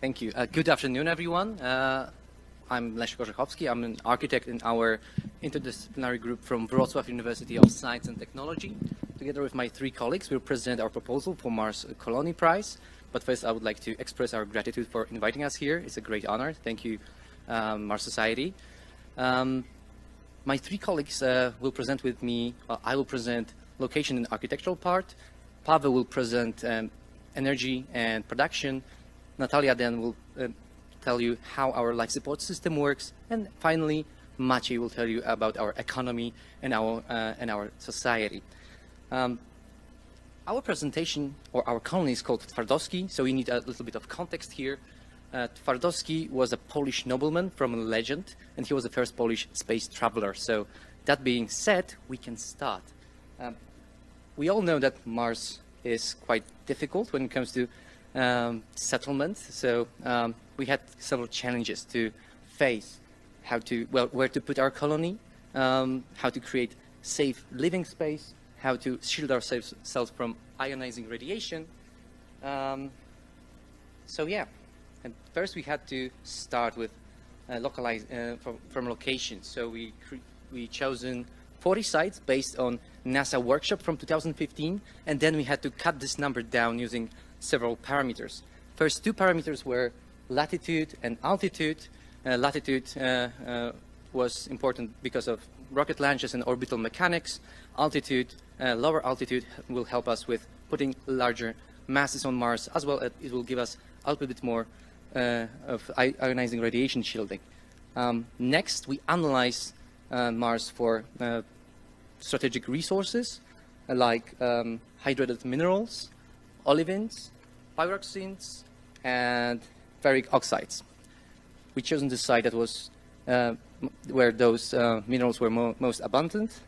Thank you. Good afternoon, everyone. I'm Leszek Orzechowski. I'm an architect in our interdisciplinary group from Wroclaw University of Science and Technology. Together with my three colleagues, we'll present our proposal for Mars Colony Prize. But first, I would like to express our gratitude for inviting us here. It's a great honor. Thank you, Mars Society. My three colleagues will present with me. I will present location and architectural part. Pavel will present energy and production. Natalia then will tell you how our life support system works. And finally, Maciej will tell you about our economy and our society. Our presentation, or our colony, is called Twardowski, so we need a little bit of context here. Twardowski was a Polish nobleman from a legend, and he was the first Polish space traveler. So that being said, we can start. We all know that Mars is quite difficult when it comes to settlement. So we had several challenges to face: where to put our colony, how to create safe living space, how to shield ourselves from ionizing radiation. So yeah, and first we had to start with from location. So we chosen 40 sites based on NASA workshop from 2015, and then we had to cut this number down using several parameters. First two parameters were latitude and altitude. Latitude was important because of rocket launches and orbital mechanics. Altitude, lower altitude, will help us with putting larger masses on Mars, as well as it will give us a little bit more of ionizing radiation shielding. Next, we analyze Mars for strategic resources like hydrated minerals, olivines, pyroxenes, and ferric oxides. We chosen the site that was where those minerals were most abundant,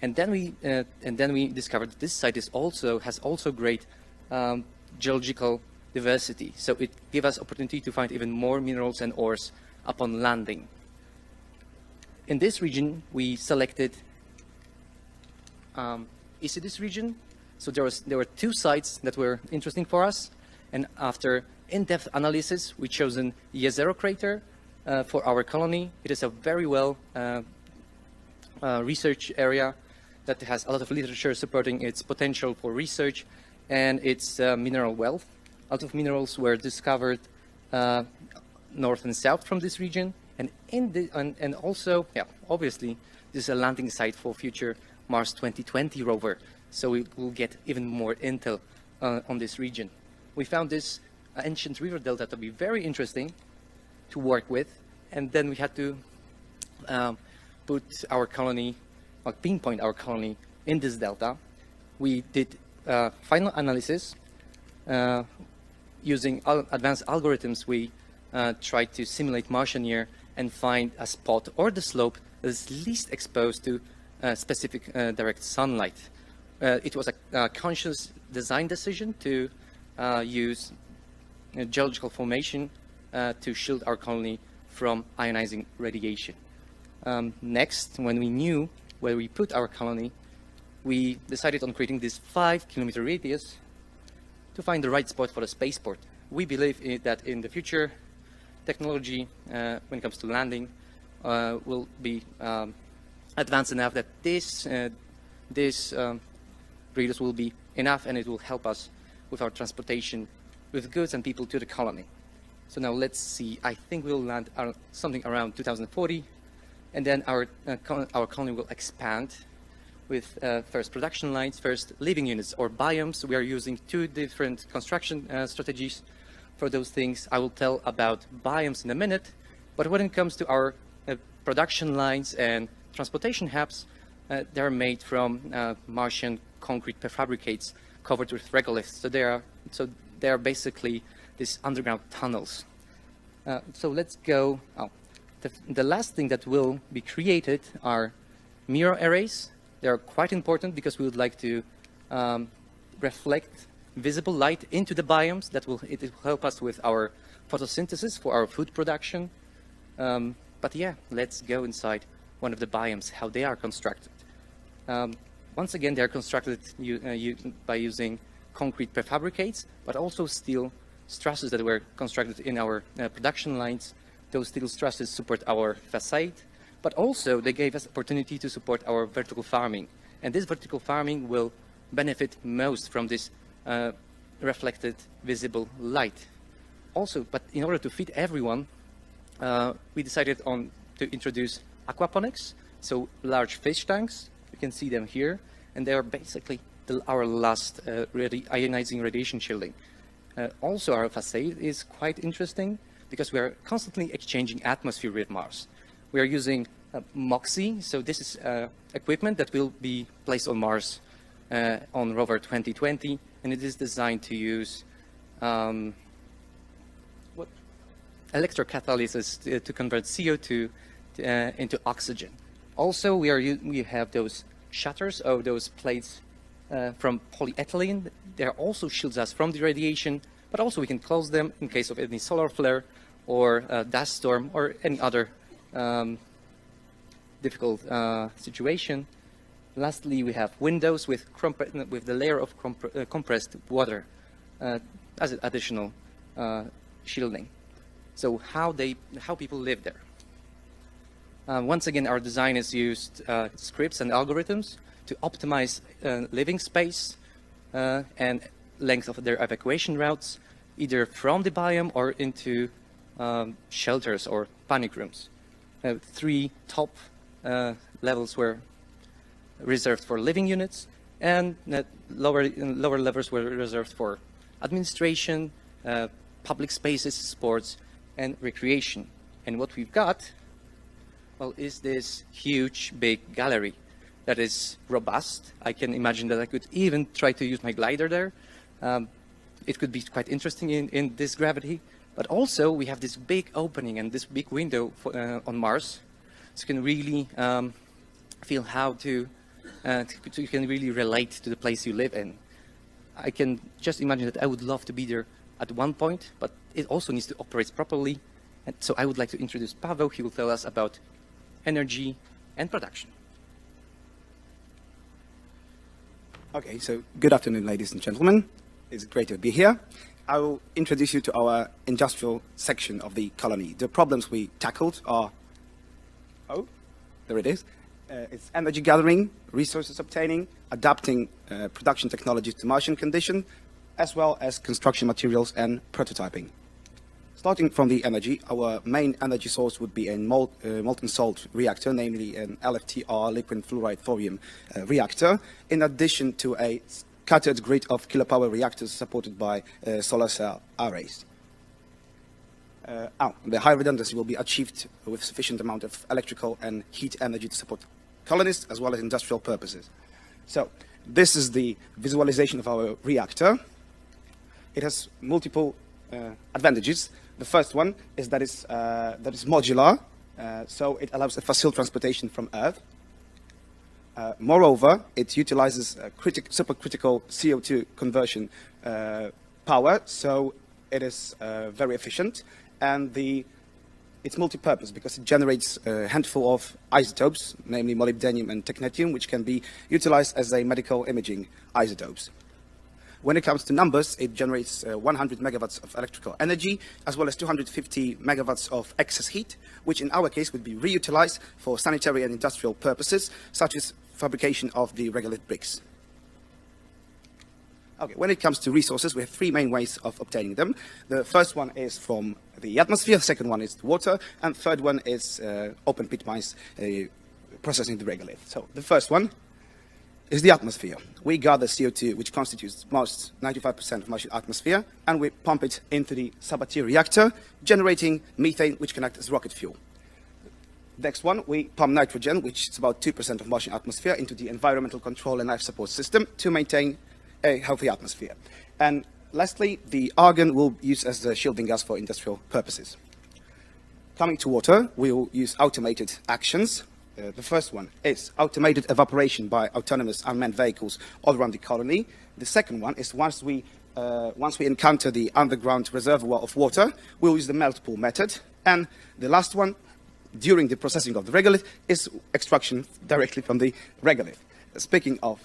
and then we discovered that this site has also great geological diversity. So it gave us opportunity to find even more minerals and ores upon landing. In this region, we selected this region. So there were two sites that were interesting for us, and after in-depth analysis, we chosen Jezero crater for our colony. It is a very well research area that has a lot of literature supporting its potential for research and its mineral wealth. A lot of minerals were discovered north and south from this region, and also, yeah, obviously, this is a landing site for future Mars 2020 rover. So we will get even more intel on this region. We found this ancient river delta to be very interesting to work with, and then we had to put our colony, or pinpoint our colony in this delta. We did final analysis using advanced algorithms. We tried to simulate Martian year and find a spot or the slope that is least exposed to specific direct sunlight. It was a conscious design decision to use geological formation to shield our colony from ionizing radiation. Next, when we knew where we put our colony, we decided on creating this 5-kilometer radius to find the right spot for the spaceport. We believe that in the future, technology, when it comes to landing, will be advanced enough that this radius will be enough, and it will help us with our transportation with goods and people to the colony. So now let's see. I think we'll land something around 2040, and then our colony will expand with first production lines, first living units or biomes. We are using two different construction strategies for those things. I will tell about biomes in a minute, but when it comes to our production lines and transportation hubs, they're made from Martian concrete prefabricates covered with regoliths. So they are basically these underground tunnels. So let's go. The last thing that will be created are mirror arrays. They are quite important because we would like to reflect visible light into the biomes. It will help us with our photosynthesis for our food production. But yeah, let's go inside one of the biomes, how they are constructed. Once again, they are constructed by using concrete prefabricates, but also steel trusses that were constructed in our production lines. Those steel trusses support our facade, but also they gave us opportunity to support our vertical farming. And this vertical farming will benefit most from this reflected visible light. Also, but in order to fit everyone, we decided on to introduce aquaponics, so large fish tanks. You can see them here, and they are basically our last ionizing radiation shielding. Also, our facade is quite interesting because we are constantly exchanging atmosphere with Mars. We are using MOXIE, so this is equipment that will be placed on Mars on rover 2020, and it is designed to use electrocatalysis to convert CO2 into oxygen. Also, we have those shutters, or those plates from polyethylene. They also shields us from the radiation, but also we can close them in case of any solar flare or dust storm or any other difficult situation. Lastly, we have windows with the layer of compressed water as an additional shielding. So how people live there. Once again, our design has used scripts and algorithms to optimize living space and length of their evacuation routes, either from the biome or into shelters or panic rooms. 3 top levels were reserved for living units, and lower levels were reserved for administration, public spaces, sports, and recreation. And what we've got, well, is this huge, big gallery that is robust. I can imagine that I could even try to use my glider there. It could be quite interesting in this gravity. But also, we have this big opening and this big window on Mars. So you can really feel how to you can really relate to the place you live in. I can just imagine that I would love to be there at one point, but it also needs to operate properly. And so I would like to introduce Paweł. He will tell us about energy and production. Okay, so good afternoon, ladies and gentlemen. It's great to be here. I will introduce you to our industrial section of the colony. The problems we tackled are, there it is. It's energy gathering, resources obtaining, adapting production technologies to Martian conditions, as well as construction materials and prototyping. Starting from the energy, our main energy source would be a molten salt reactor, namely an LFTR, liquid fluoride thorium reactor, in addition to a scattered grid of kilopower reactors supported by solar cell arrays. The high redundancy will be achieved with sufficient amount of electrical and heat energy to support colonists as well as industrial purposes. So this is the visualization of our reactor. It has multiple advantages. The first one is that it's modular, so it allows a facile transportation from Earth. Moreover, it utilizes supercritical CO2 conversion power, so it is very efficient, and it's multi-purpose because it generates a handful of isotopes, namely molybdenum and technetium, which can be utilized as a medical imaging isotopes. When it comes to numbers, it generates 100 megawatts of electrical energy, as well as 250 megawatts of excess heat, which in our case would be reutilized for sanitary and industrial purposes, such as fabrication of the regolith bricks. Okay, when it comes to resources, we have 3 main ways of obtaining them. The first one is from the atmosphere, the second one is water, and third one is open pit mines processing the regolith. So the first one is the atmosphere. We gather CO2, which constitutes most 95% of Martian atmosphere, and we pump it into the Sabatier reactor, generating methane, which can act as rocket fuel. Next one, we pump nitrogen, which is about 2% of Martian atmosphere, into the environmental control and life support system to maintain a healthy atmosphere. And lastly, the argon will use as the shielding gas for industrial purposes. Coming to water, we will use automated actions. The first one is automated evaporation by autonomous unmanned vehicles all around the colony. The second one is once we encounter the underground reservoir of water, we'll use the melt pool method. And the last one, during the processing of the regolith, is extraction directly from the regolith. Speaking of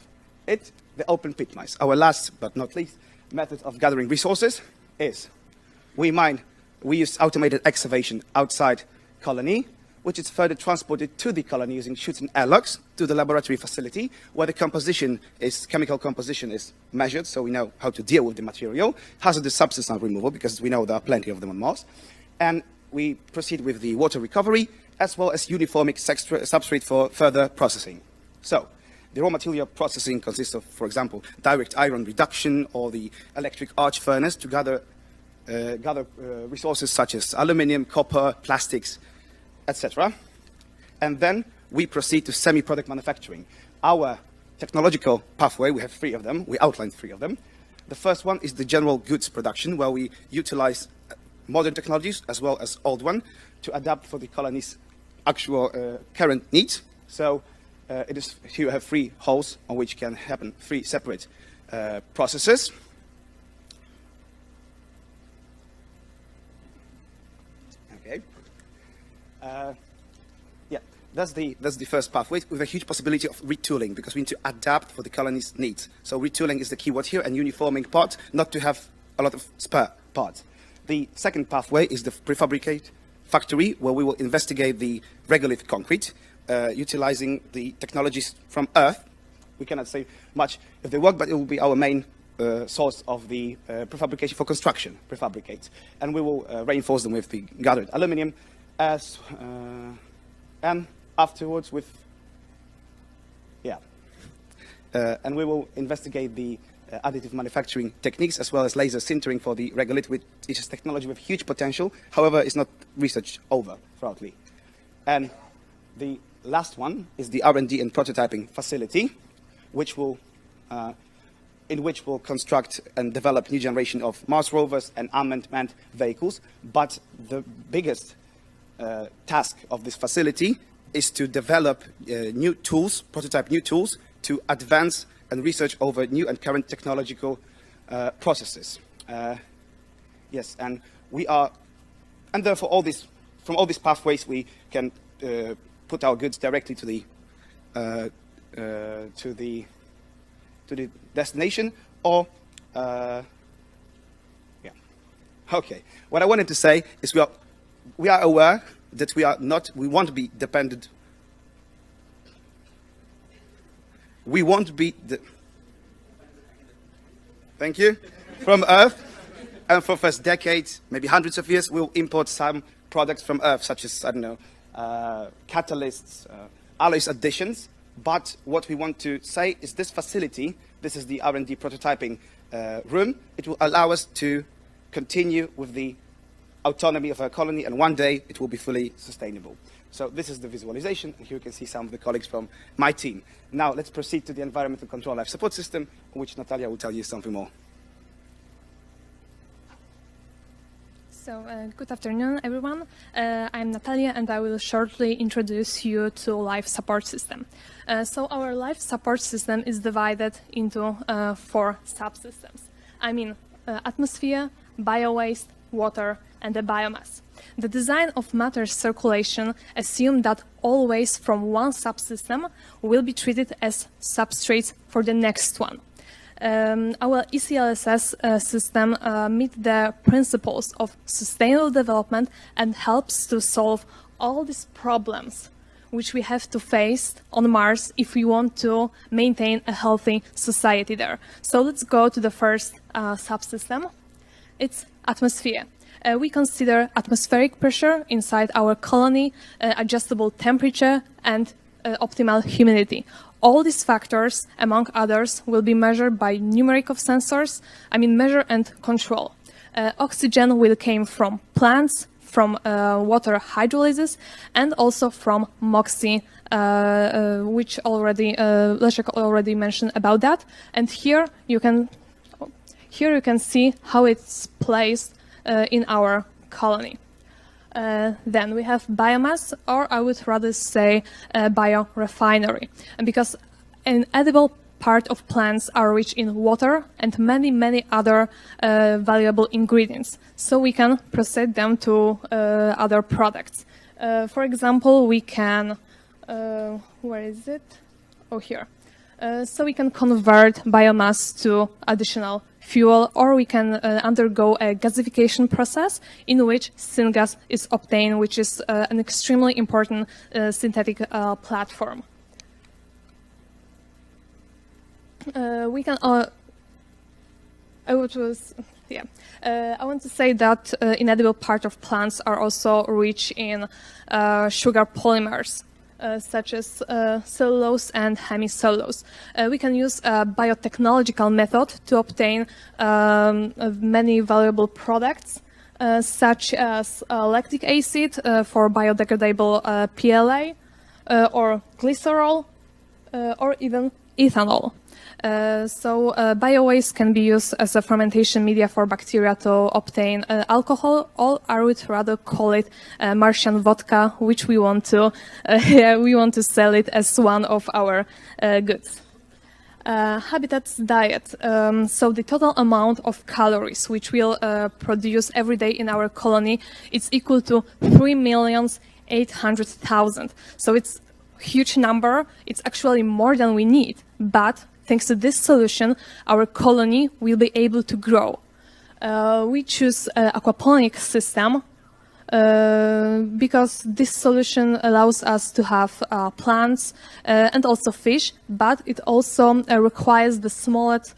it, the open pit mines. Our last but not least method of gathering resources is we use automated excavation outside colony, which is further transported to the colony using chutes and airlocks to the laboratory facility, where the chemical composition is measured, so we know how to deal with the material. Hazardous substances are removal, because we know there are plenty of them on Mars. And we proceed with the water recovery, as well as uniforming substrate for further processing. So, the raw material processing consists of, for example, direct iron reduction or the electric arc furnace to gather resources such as aluminium, copper, plastics, etc. And then we proceed to semi-product manufacturing. Our technological pathway, we have 3 of them. We outlined 3 of them. The first one is the general goods production, where we utilize modern technologies as well as old one to adapt for the colony's actual current needs. So it is here you have 3 holes on which can happen 3 separate processes. Okay. Yeah, that's the first pathway with a huge possibility of retooling, because we need to adapt for the colony's needs. So retooling is the key word here, and uniforming parts, not to have a lot of spare parts. The second pathway is the prefabricate factory, where we will investigate the regolith concrete, utilizing the technologies from Earth. We cannot say much if they work, but it will be our main source of the prefabrication for construction, prefabricates. And we will reinforce them with the gathered aluminium, and afterwards with, and we will investigate the additive manufacturing techniques as well as laser sintering for the regolith, which is technology with huge potential. However, it's not research over thoroughly. And the last one is the R&D and prototyping facility, which will, in which we'll construct and develop new generation of Mars rovers and unmanned vehicles. But the biggest task of this facility is to develop new tools, prototype new tools to advance and research over new and current technological processes. Yes, and we are, and therefore from all these pathways we can put our goods directly to the destination, or Okay. What I wanted to say is we are aware that we won't be dependent. We won't be, thank you, from Earth. And for first decades, maybe hundreds of years, we'll import some products from Earth, such as, I don't know, catalysts, alloys additions. But what we want to say is this facility, this is the R&D prototyping room, it will allow us to continue with the autonomy of our colony, and one day it will be fully sustainable. So this is the visualization, and here you can see some of the colleagues from my team. Now let's proceed to the environmental control life support system, on which Natalia will tell you something more. So, good afternoon, everyone. I'm Natalia, and I will shortly introduce you to life support system. So our life support system is divided into 4 subsystems. I mean, atmosphere, biowaste, water, and the biomass. The design of matter circulation assumes that all waste from one subsystem will be treated as substrates for the next one. Our ECLSS system meets the principles of sustainable development and helps to solve all these problems which we have to face on Mars if we want to maintain a healthy society there. So let's go to the first subsystem. It's atmosphere. We consider atmospheric pressure inside our colony, adjustable temperature, and optimal humidity. All these factors, among others, will be measured by numerical sensors, measure and control. Oxygen will come from plants, from water hydrolysis, and also from MOXIE, which already Leszek already mentioned about that. And here you can see how it's placed in our colony. Then we have biomass, or I would rather say biorefinery, because an edible part of plants are rich in water and many other valuable ingredients, so we can process them to other products. For example, we can, where is it? Oh, here. So we can convert biomass to additional fuel, or we can undergo a gasification process in which syngas is obtained, which is an extremely important synthetic platform. We can. I want to say that inedible part of plants are also rich in sugar polymers, such as cellulose and hemicellulose. We can use a biotechnological method to obtain many valuable products, such as lactic acid for biodegradable PLA, or glycerol, or even ethanol. Bio-waste can be used as a fermentation media for bacteria to obtain alcohol, or I would rather call it Martian vodka, which we want to sell it as one of our goods. Habitats diet. So the total amount of calories which we'll produce every day in our colony is equal to 3,800,000. So it's a huge number. It's actually more than we need, but thanks to this solution, our colony will be able to grow. We choose aquaponic system because this solution allows us to have plants and also fish, but it also requires the smallest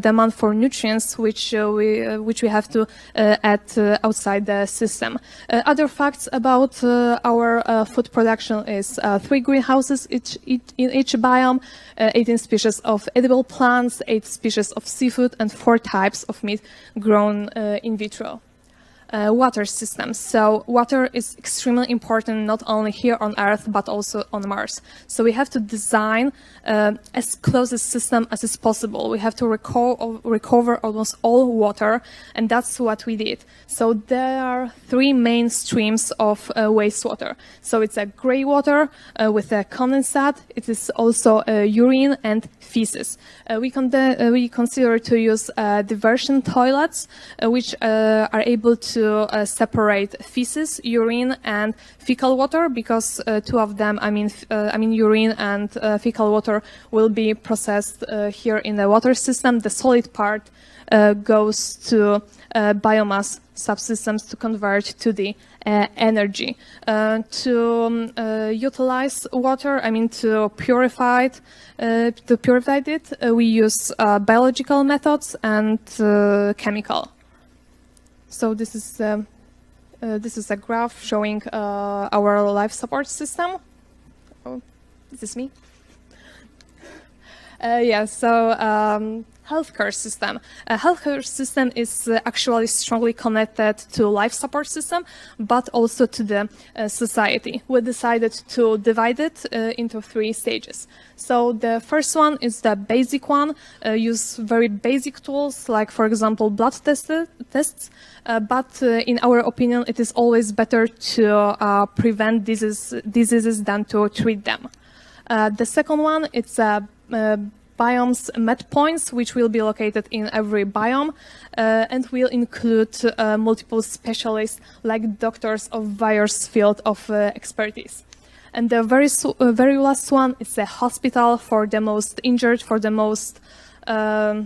demand for nutrients, which we have to add outside the system. Other facts about our food production is 3 greenhouses in each biome, 18 species of edible plants, 8 species of seafood, and 4 types of meat grown in vitro. Water systems. So water is extremely important not only here on Earth but also on Mars. So we have to design as close a system as is possible. We have to recover almost all water, and that's what we did. So there are 3 main streams of wastewater. So it's a grey water with a condensate. It is also urine and feces. We consider to use diversion toilets, which are able to separate feces, urine, and fecal water, because 2 of them, urine and fecal water, will be processed here in the water system. The solid part goes to biomass subsystems to convert to the energy. To utilize water, to purify it, we use biological methods and chemical. So this is a graph showing our life support system. Oh, is this me? Healthcare system. A healthcare system is actually strongly connected to life support system, but also to the society. We decided to divide it into 3 stages. So the first one is the basic one. Use very basic tools, like, for example, blood tests. But in our opinion, it is always better to prevent diseases than to treat them. The second one, it's biomes med points, which will be located in every biome, and will include multiple specialists, like doctors of various field of expertise. And the very last one is a hospital for the most injured, for the most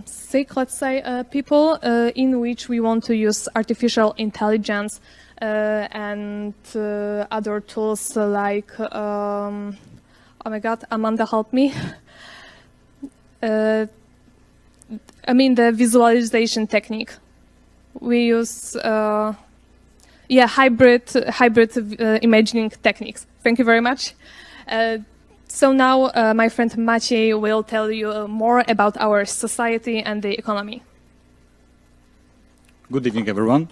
sick, let's say, people, in which we want to use artificial intelligence and other tools like, oh my God, Amanda, help me. The visualization technique. We use hybrid imagining techniques. Thank you very much. So now my friend Maciej will tell you more about our society and the economy. Good evening, everyone.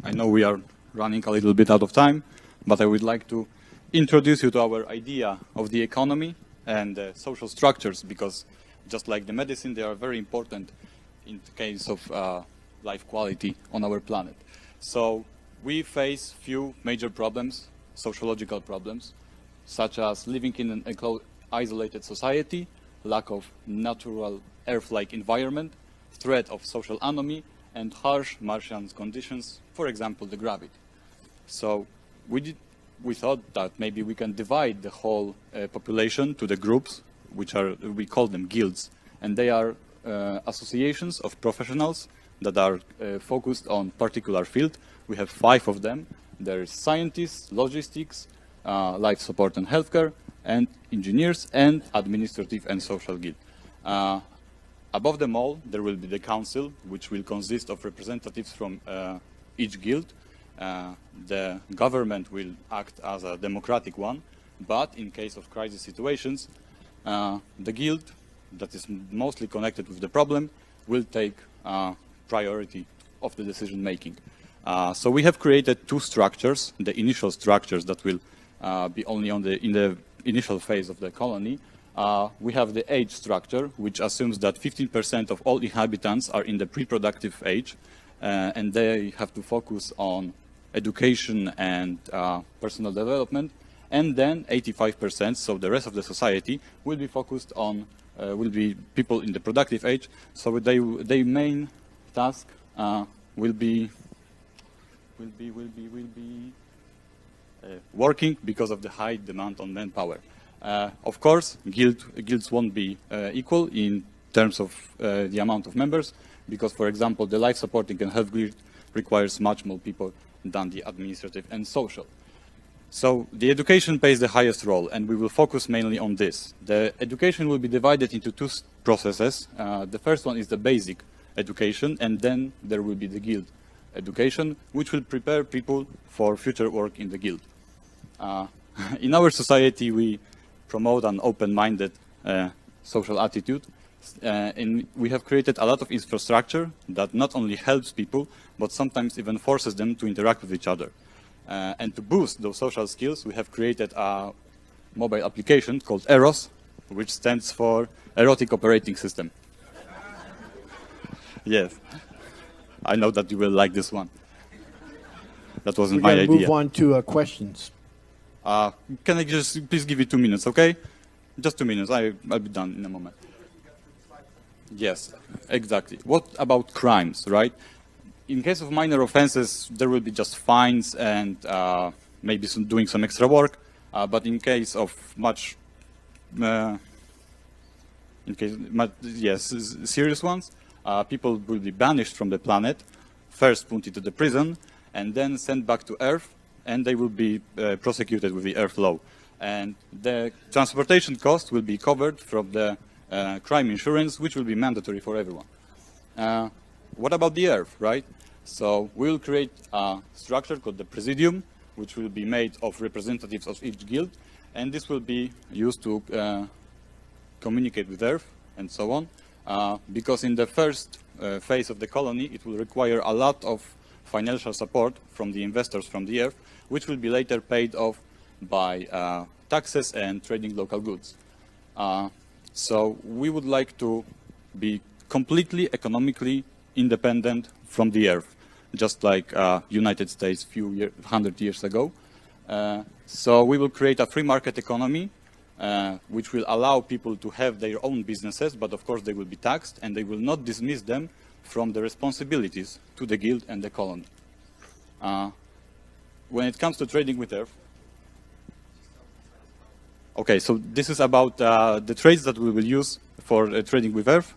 I know we are running a little bit out of time, but I would like to introduce you to our idea of the economy and social structures, because just like the medicine, they are very important in the case of life quality on our planet. So we face few major problems, sociological problems, such as living in an isolated society, lack of natural Earth-like environment, threat of social anomie, and harsh Martian conditions, for example, the gravity. So we thought that maybe we can divide the whole population to the groups, we call them guilds, and they are associations of professionals that are focused on particular field. We have 5 of them. There is scientists, logistics, life support and healthcare, and engineers, and administrative and social guild. Above them all, there will be the council, which will consist of representatives from each guild. The government will act as a democratic one, but in case of crisis situations, the guild that is mostly connected with the problem will take priority of the decision making. So we have created 2 structures, the initial structures that will be only in the initial phase of the colony. We have the age structure, which assumes that 15% of all inhabitants are in the pre-productive age, and they have to focus on education and personal development. And then 85%, so the rest of the society, will be focused on, will be people in the productive age. So their main task will be working because of the high demand on manpower. Of course, guilds won't be equal in terms of the amount of members, because, for example, the life supporting and health guild requires much more people than the administrative and social. So the education plays the highest role, and we will focus mainly on this. The education will be divided into 2 processes. The first one is the basic education, and then there will be the guild education, which will prepare people for future work in the guild. In our society, we promote an open-minded social attitude, and we have created a lot of infrastructure that not only helps people, but sometimes even forces them to interact with each other. And to boost those social skills, we have created a mobile application called EROS, which stands for Erotic Operating System. Yes, I know that you will like this one. That wasn't my idea. We're going to move on to questions. Can I just please give you 2 minutes, okay? Just 2 minutes. I'll be done in a moment. Yes, exactly. What about crimes, right? In case of minor offenses, there will be just fines and maybe doing some extra work. But in case of serious ones, people will be banished from the planet, first put into the prison, and then sent back to Earth, and they will be prosecuted with the Earth law. And the transportation cost will be covered from the crime insurance, which will be mandatory for everyone. What about the Earth, right? So we will create a structure called the Presidium, which will be made of representatives of each guild, and this will be used to communicate with Earth and so on, because in the first phase of the colony, it will require a lot of financial support from the investors from the Earth, which will be later paid off by taxes and trading local goods. So we would like to be completely economically independent from the Earth, just like United States few 100 years ago. So we will create a free market economy, which will allow people to have their own businesses, but of course they will be taxed, and they will not dismiss them from the responsibilities to the guild and the colony. When it comes to trading with Earth, okay, so this is about the trades that we will use for trading with Earth.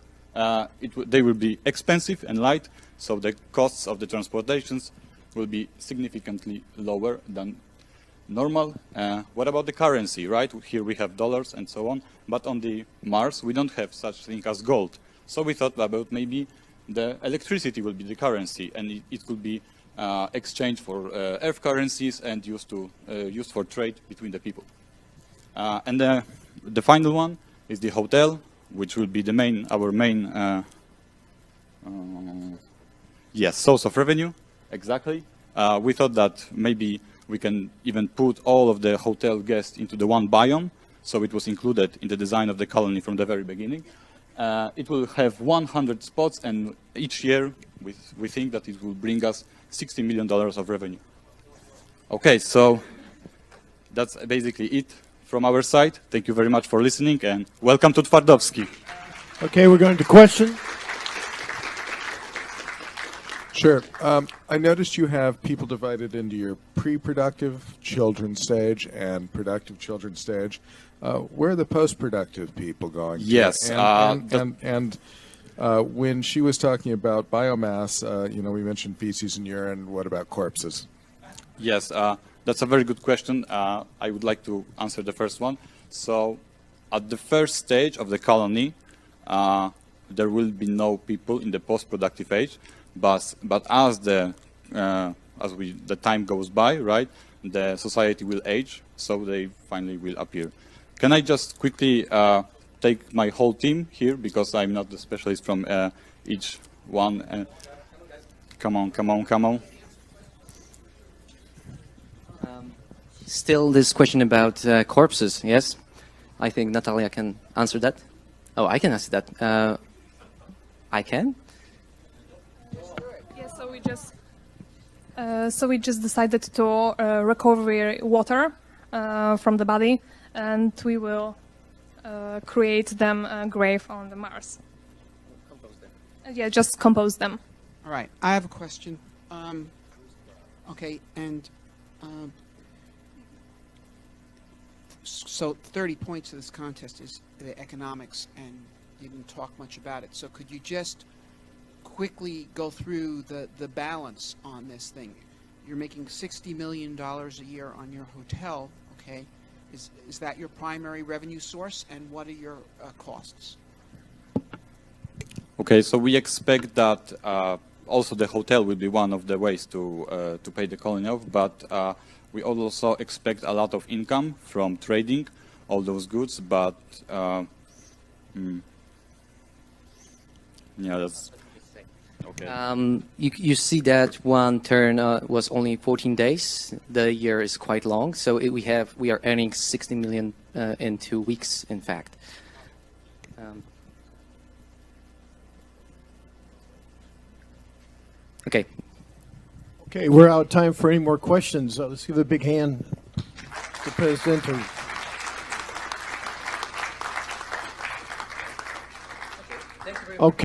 They will be expensive and light, so the costs of the transportations will be significantly lower than normal. What about the currency, right? Here we have dollars and so on, but on the Mars we don't have such thing as gold. So we thought about maybe the electricity will be the currency, and it could be exchanged for Earth currencies and used for trade between the people. And the final one is the hotel, which will be our main source of revenue. Exactly. We thought that maybe we can even put all of the hotel guests into the one biome, so it was included in the design of the colony from the very beginning. It will have 100 spots, and each year we think that it will bring us $60 million of revenue. Okay, so that's basically it from our side. Thank you very much for listening, and welcome to Twardowski. Okay, we're going to question. Sure. I noticed you have people divided into your pre-productive children stage and productive children stage. Where are the post-productive people going? Yes. And When she was talking about biomass, we mentioned feces and urine. What about corpses? Yes, that's a very good question. I would like to answer the first one. So, at the first stage of the colony, there will be no people in the post-productive age, but as the time goes by, right, the society will age, so they finally will appear. Can I just quickly take my whole team here, because I'm not the specialist from each one. Come on. Still, this question about corpses, yes? I think Natalia can answer that. Oh, I can answer that. I can? Yeah, so we just decided to recover water from the body, and we will create them a grave on the Mars. Compose them. Yeah, just compose them. All right, I have a question. Okay, and so 30 points of this contest is the economics, and you didn't talk much about it. So could you just quickly go through the balance on this thing? You're making $60 million a year on your hotel, okay? Is that your primary revenue source, and what are your costs? Okay, so we expect that also the hotel will be one of the ways to pay the colony off, but we also expect a lot of income from trading all those goods, but yeah, that's okay. You see that one turn was only 14 days. The year is quite long, so we are earning 60 million in 2 weeks, in fact. Okay. Okay, we're out of time for any more questions. Let's give a big hand to President. Okay.